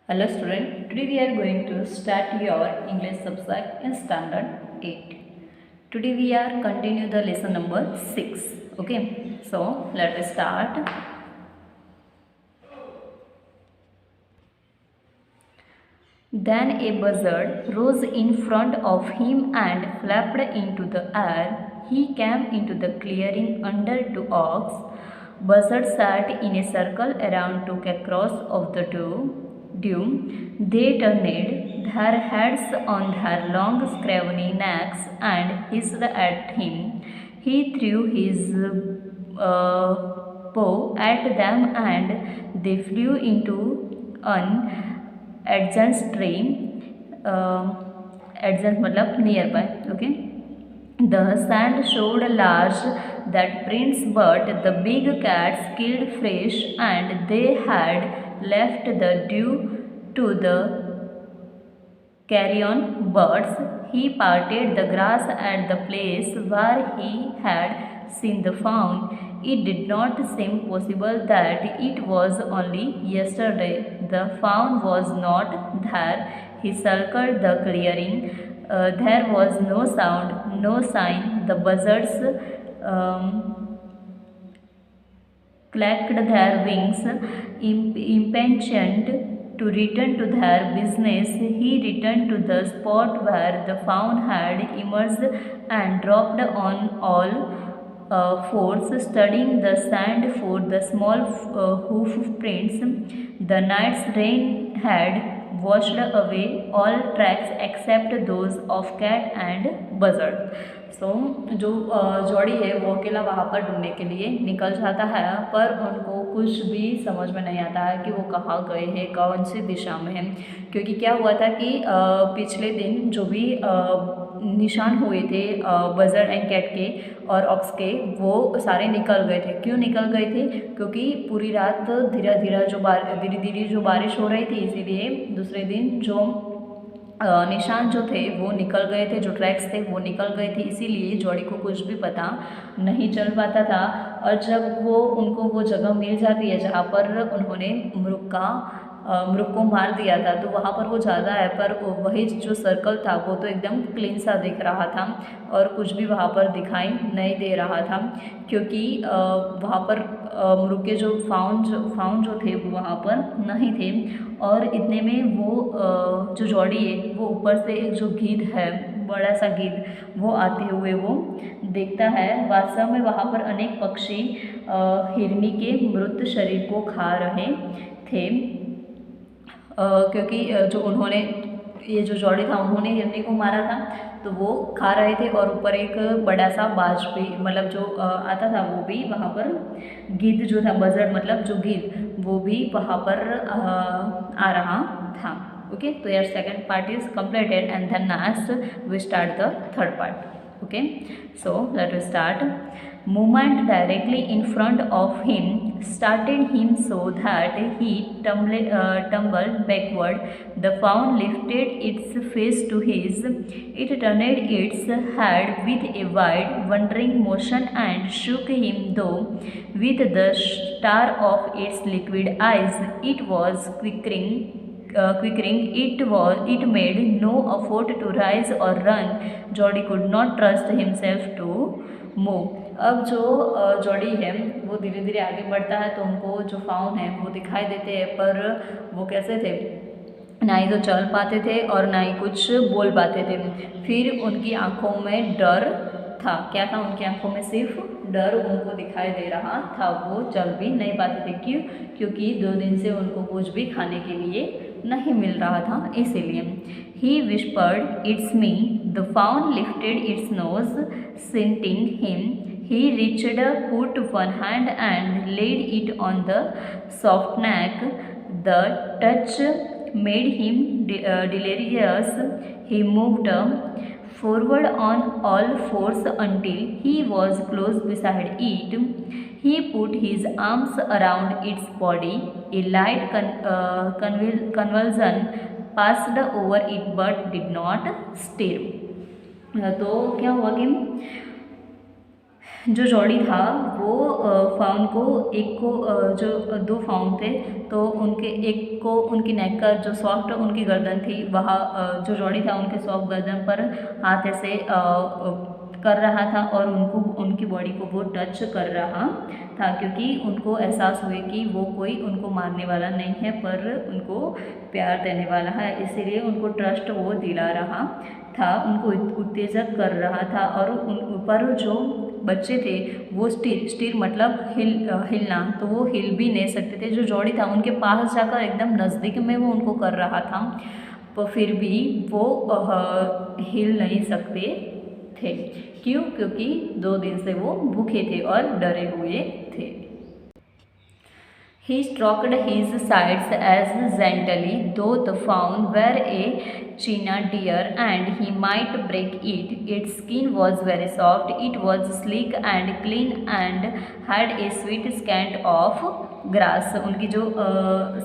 Hello student, today we are going to start your English subject in standard 8. Today we are continue the lesson number 6. Okay, so let us start. Then a buzzard rose in front of him and flapped into the air. He came into the clearing under two oaks. Buzzards sat in a circle around two across of the dew. They turned their heads on their long scrawny necks and hissed at him. He threw his bow at them and they flew into an adjacent tree. Adjacent मतलब nearby. Okay, the sand showed large that prints, but the big cats killed fish and they had left the dew to the carrion birds. He parted the grass at the place where he had seen the fawn. It did not seem possible that it was only yesterday. The fawn was not there. He circled the clearing. There was no sound, no sign. The buzzards clacked their wings, impatient to return to their business. He returned to the spot where the fawn had emerged and dropped on all fours, studying the sand for the small hoof prints. The night's rain had washed away all tracks except those of cat and buzzard. सो जो जोड़ी है वो अकेला वहाँ पर ढूंढने के लिए निकल जाता है, पर उनको कुछ भी समझ में नहीं आता है कि वो कहाँ गए हैं, कौन सी दिशा में हैं। क्योंकि क्या हुआ था कि पिछले दिन जो भी निशान हुए थे बजर्ड एंड कैट के और ऑक्स के, वो सारे निकल गए थे। क्यों निकल गए थे? क्योंकि पूरी रात धीरे धीरे जो बारिश हो रही थी, इसीलिए दूसरे दिन जो निशान जो थे वो निकल गए थे, जो ट्रैक्स थे वो निकल गए थे। इसीलिए जोड़ी को कुछ भी पता नहीं चल पाता था। और जब उनको वो जगह मिल जाती है जहाँ पर उन्होंने मृग को मार दिया था, तो वहाँ पर वो ज़्यादा है, पर वही जो सर्कल था वो तो एकदम क्लीन सा दिख रहा था और कुछ भी वहाँ पर दिखाई नहीं दे रहा था। क्योंकि वहाँ पर मृग के जो फाउन जो थे वो वहाँ पर नहीं थे। और इतने में वो जो जोड़ी है वो ऊपर से एक जो गिद्ध है, बड़ा सा गिद्ध, वो आते हुए वो देखता है। वास्तव में वहाँ पर अनेक पक्षी हिरनी के मृत शरीर को खा रहे थे। क्योंकि जो उन्होंने ये जो जोड़ी था उन्होंने हिरनी को मारा था, तो वो खा रहे थे। और ऊपर एक बड़ा सा बाज भी मतलब जो आता था वो भी वहाँ पर, गिद्ध जो था, बजर्ड मतलब जो गिद्ध, वो भी वहाँ पर आ रहा था। ओके, तो यार second part is completed and then next we start the third part. Okay, so let us start. Movement directly in front of him started him so that he tumbled backward. The fawn lifted its face to his. It turned its head with a wide, wondering motion and shook him, though with the star of its liquid eyes. It was quivering. It made no effort to rise or run. Jody could not trust himself to move. अब जो जोड़ी है वो धीरे धीरे आगे बढ़ता है, तो उनको जो फाउन है वो दिखाई देते हैं, पर वो कैसे थे, ना ही तो चल पाते थे और ना ही कुछ बोल पाते थे। फिर उनकी आंखों में डर था। क्या था उनकी आंखों में? सिर्फ डर उनको दिखाई दे रहा था। वो चल भी नहीं पाते थे। क्यों? क्योंकि 2 दिन से उनको कुछ भी खाने के लिए नहीं मिल रहा था, इसीलिए। He whispered, "It's me." The fawn lifted its nose, scenting him. He reached, put one hand and laid it on the soft neck. The touch made him delirious. He moved forward on all fours until he was close beside it. He put his arms around its body. A light convulsion passed over it but did not stir. तो क्या हुआ कि जो Jordi था वो faun को एक को जो दो फाउन थे तो उनके एक को उनकी नेक का जो सॉफ्ट उनकी गर्दन थी वहाँ जो जॉडी था उनके सॉफ्ट गर्दन पर हाथ ऐसे कर रहा था और उनको उनकी बॉडी को वो टच कर रहा था, क्योंकि उनको एहसास हुए कि वो कोई उनको मारने वाला नहीं है पर उनको प्यार देने वाला है, इसीलिए उनको ट्रस्ट वो दिला रहा था, उनको उत्तेजक कर रहा था। और उन पर जो बच्चे थे वो स्टिर मतलब हिलना, तो वो हिल भी नहीं सकते थे। जो जॉडी था उनके पास जाकर एकदम नज़दीक में वो उनको कर रहा था, पर फिर भी वो हिल नहीं सकते थे। क्यों? क्योंकि 2 दिन से वो भूखे थे और डरे हुए थे। He stroked his sides as gently, though the fawn were a china deer and he might break it. Its skin was very soft, it was sleek and clean and had a sweet scent of grass. उनकी जो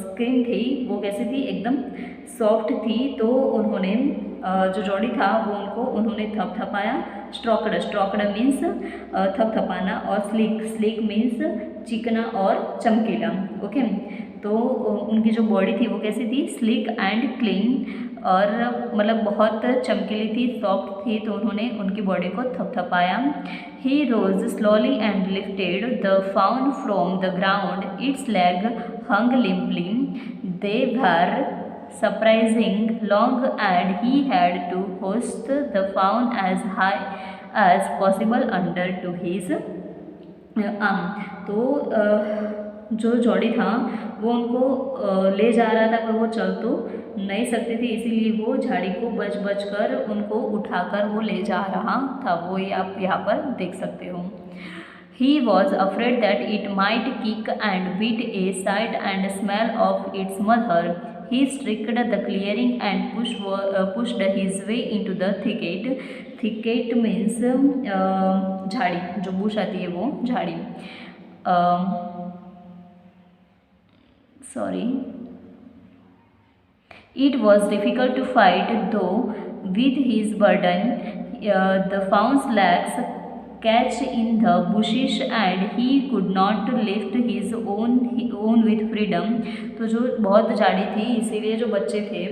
skin थी वो कैसी थी? एकदम soft थी। तो उन्होंने जो जॉडी था वो उन्होंने थपथपाया। स्ट्रोक्ड मीन्स थपथपाना और स्लीक मीन्स चिकना और चमकीला। ओके, तो उनकी जो बॉडी थी वो कैसी थी? स्लीक एंड क्लीन, और मतलब बहुत चमकीली थी, सॉफ्ट थी, तो उन्होंने उनकी बॉडी को थपथपाया। He rose slowly and lifted the fawn from the ground, its leg hung limply, they were surprising long and he had to hoist the fawn as high as possible under to his arm। तो जो Jordi था वो उनको ले जा रहा था पर वो चल तो नहीं सकते थे, इसीलिए वो झाड़ी को बच कर उनको उठाकर वो ले जा रहा था। वो ये आप यहाँ पर देख सकते हो। He was afraid that it might kick and beat a sight and smell of its mother. He streaked the clearing and pushed his way into the thicket. Thicket means झाड़ी, जो बुश आती है वो झाड़ी। Sorry. It was difficult to fight, though with his burden, the fawn's legs catch in the bushes and he could not lift his own with freedom। तो जो बहुत झाड़ी थी इसीलिए जो बच्चे थे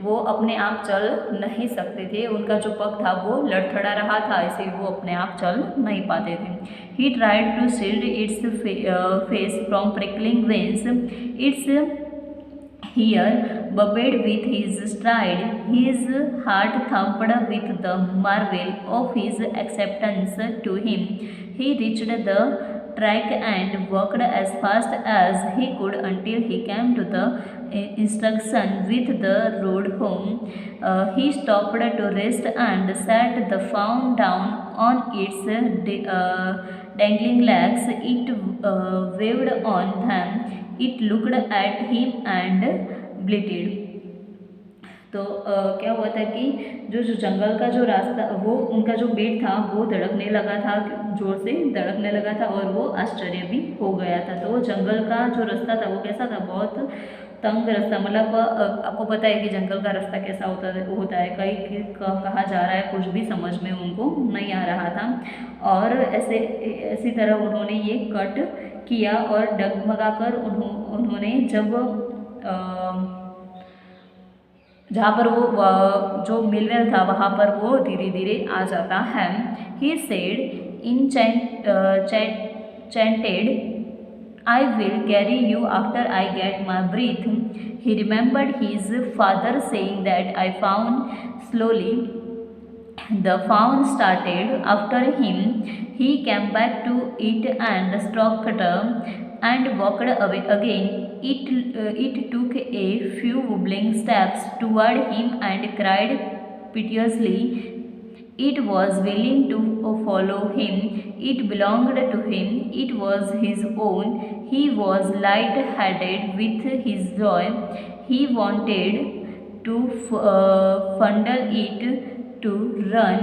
वो अपने आप चल नहीं सकते थे, उनका जो पग था वो लड़खड़ा रहा था, इसीलिए वो अपने आप चल नहीं पाते थे। He tried to shield its face from prickling veins, its hair bubbled with his stride, his heart thumped with the marvel of his acceptance to him। He reached the track and walked as fast as he could until he came to the intersection with the road home। He stopped to rest and sat the fawn down on its dangling legs. It waved on them, it looked at him and bleated। तो क्या हुआ था कि जो जंगल का जो रास्ता वो उनका जो पेट था वो धड़कने लगा था, जोर से धड़कने लगा था और वो आश्चर्य भी हो गया था। तो जंगल का जो रास्ता था वो कैसा था? बहुत तंग रास्ता, मतलब आपको पता है कि जंगल का रास्ता कैसा होता है, कहीं कहाँ जा रहा है कुछ भी समझ में उनको नहीं आ रहा था। और ऐसी तरह उन्होंने ये कट किया और डगमगाकर उन्होंने जब जहाँ पर वो जो मिलर था वहाँ पर वो धीरे धीरे आ जाता है। He said in chanted, I will carry you after I get my breath। He remembered his father saying that I found slowly। The fawn started after him. He came back to it and stroked and walked away again। It took a few wobbling steps toward him and cried piteously। It was willing to follow him. It belonged to him. It was his own. He was light-headed with his joy. He wanted to fondle it, to run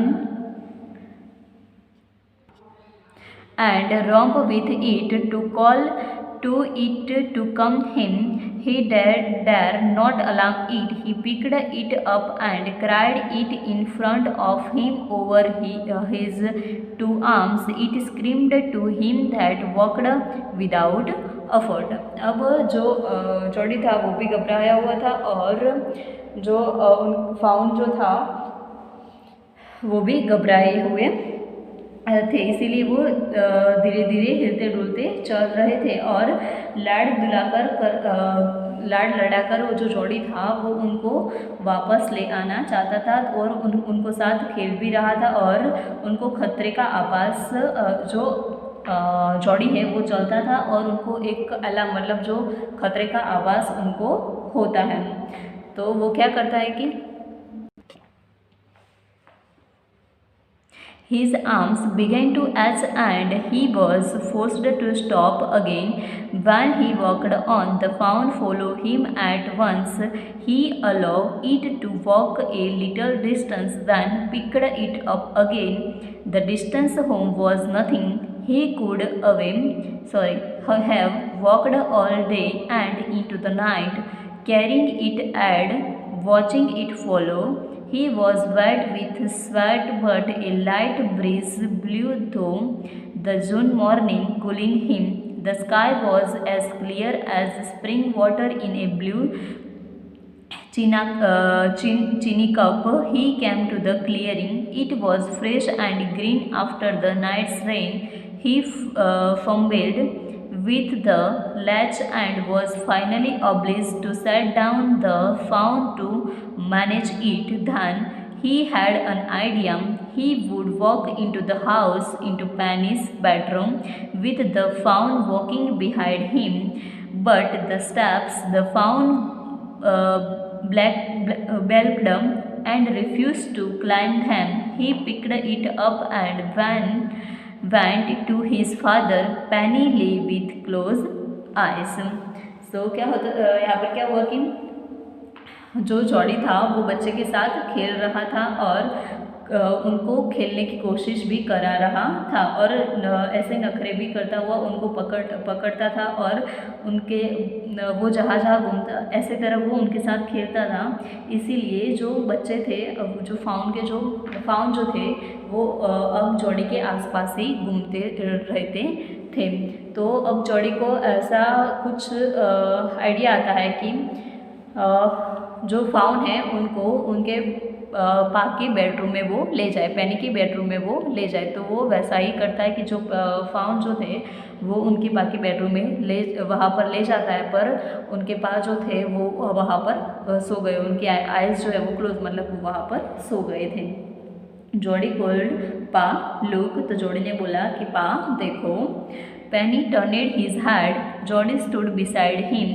and romp with it, to call to it to come him. he dare not alarm it. He picked it up and cried it in front of him over his two arms. It screamed to him that walked without effort. अब जो Jordi था वो भी घबराया हुआ था और जो फाउंड जो था वो भी घबराए हुए थे, इसीलिए वो धीरे धीरे हिलते डुलते चल रहे थे और लाड लड़ाकर वो जो जोड़ी था वो उनको वापस ले आना चाहता था और उनको साथ खेल भी रहा था और उनको खतरे का आभास जो जोड़ी है वो चलता था और उनको एक अलार्म मतलब जो खतरे का आभास उनको होता है। तो वो क्या करता है कि his arms began to itch and he was forced to stop again. When he walked on, the fawn followed him at once. He allowed it to walk a little distance, then picked it up again. The distance home was nothing. He could have walked all day and into the night, carrying it and watching it follow. He was wet with sweat, but a light breeze blew through the June morning, cooling him. The sky was as clear as spring water in a blue chini cup. He came to the clearing. It was fresh and green after the night's rain. He fumbled with the latch and was finally obliged to set down the fawn to manage it. Then he had an idea. He would walk into the house, into Penny's bedroom, with the fawn walking behind him. But the steps, the fawn balked and refused to climb them. He picked it up and went to his father. Penny lay with closed eyes. So क्या होता यहाँ पर क्या हुआ कि जो Jordi था वो बच्चे के साथ खेल रहा था और उनको खेलने की कोशिश भी करा रहा था और ऐसे नखरे भी करता हुआ उनको पकड़ता था और उनके वो जहाँ जहाँ घूमता ऐसे तरह वो उनके साथ खेलता था। इसीलिए जो बच्चे थे जो फाउन जो थे वो अब जॉडी के आसपास ही घूमते रहते थे। तो अब जॉडी को ऐसा कुछ आइडिया आता है कि जो फाउन है उनको उनके पा के बेडरूम में वो ले जाए, पेनी के बेडरूम में वो ले जाए। तो वो वैसा ही करता है कि जो फाउन जो थे वो उनके पा के बेडरूम में वहाँ पर ले जाता है, पर उनके पास जो थे वो वहाँ पर सो गए, उनकी आइज़ जो है वो क्लोज मतलब वो वहाँ पर सो गए थे। जॉडी कॉल्ड पा लुक, तो जॉडी ने बोला कि पा देखो। Penny turned his head. Jody stood beside him.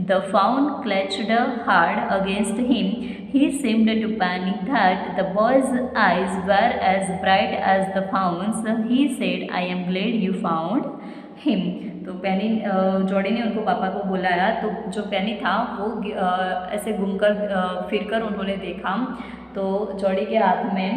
The fawn clutched hard against him. He seemed to panic that the boy's eyes were as bright as the fawn's. He said, "I am glad you found him." तो पेनी Jordi ने उनको पापा को बुलाया। तो जो पेनी था वो ऐसे घूमकर फिरकर उन्होंने देखा तो जॉडी के हाथ में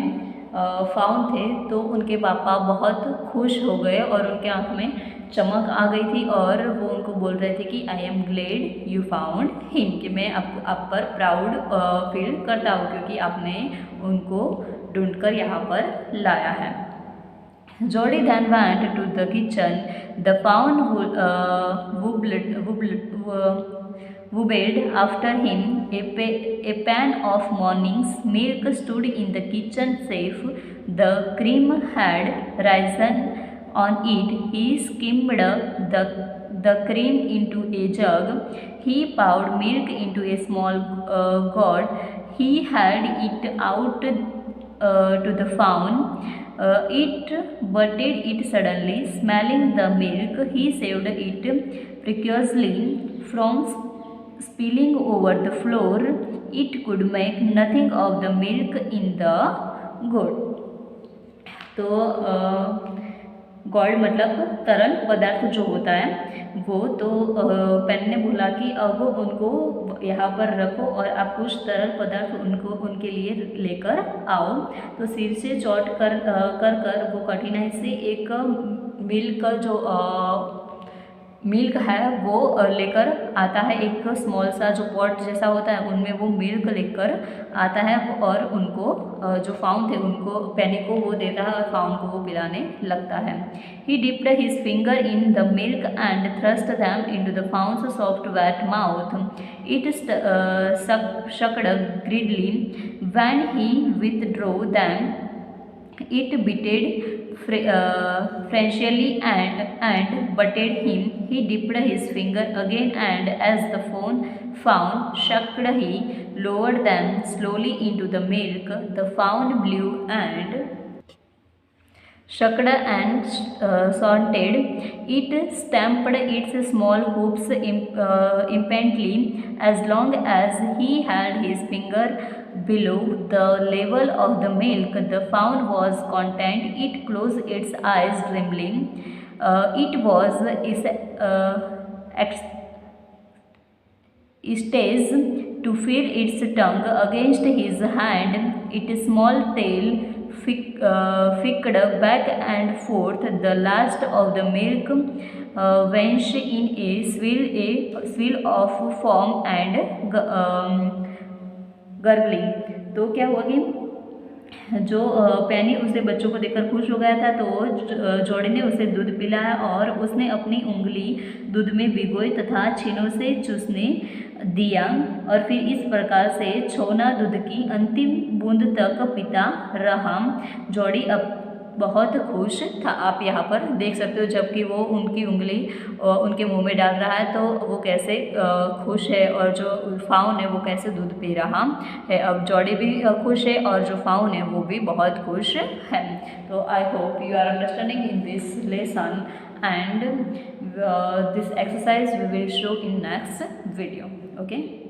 फाउन थे। तो उनके पापा बहुत खुश हो गए और उनके आँख में चमक आ गई थी और वो उनको बोल रहे थे कि I am Glade you found him, कि मैं आप पर प्राउड फील करता हूँ क्योंकि आपने उनको ढूंढकर यहाँ पर लाया है। Jody then went to the kitchen. The fawn wobbled after him. A pan of morning's milk stood in the kitchen safe. The cream had risen on it. He skimmed the cream into a jug. He poured milk into a small gourd. He had it out to the fawn. It butted it suddenly, smelling the milk. He saved it precariously from spilling over the floor. It could make nothing of the milk in the gourd. तो God मतलब तरल पदार्थ जो होता है वो। तो pen ने बोला कि अब उनको यहाँ पर रखो और आप कुछ तरल पदार्थ उनके लिए लेकर आओ। तो सिर से चोट कर वो कठिनाई से एक मिल्क है वो लेकर आता है, एक स्मॉल सा जो पॉट जैसा होता है उनमें वो मिल्क लेकर आता है और उनको जो फाउन थे उनको पेनी को वो देता है और फाउन को वो पिलाने लगता है. He dipped his finger in the milk and thrust them into the fawn's soft wet mouth. It sucked greedily. When he withdrew them, it bitted frenziedly and butted him. He dipped his finger again, and as the fawn sucked, he lowered them slowly into the milk. The fawn blew and sucked and snorted. It stamped its small hoofs impatiently. As long as he held his finger below the level of the milk, the fawn was content. It closed its eyes, trembling. It was stage to feel its tongue against his hand, its small tail flicked back and forth. The last of the milk vanished in a swill of foam and gurgling. तो क्या हुआ कि जो पेनी उसके बच्चों को देखकर खुश हो गया था, तो जोड़ी ने उसे दूध पिलाया और उसने अपनी उंगली दूध में भिगोई तथा छीनों से चूसने दिया और फिर इस प्रकार से छोना दूध की अंतिम बूंद तक पीता रहा. जोड़ी अब बहुत खुश था. आप यहाँ पर देख सकते हो जबकि वो उनकी उंगली उनके मुंह में डाल रहा है तो वो कैसे खुश है और जो फाउन है वो कैसे दूध पी रहा है. अब जोड़ी भी खुश है और जो फाउन है वो भी बहुत खुश है. तो I hope you are understanding in this lesson and this exercise we will show in next video. Okay.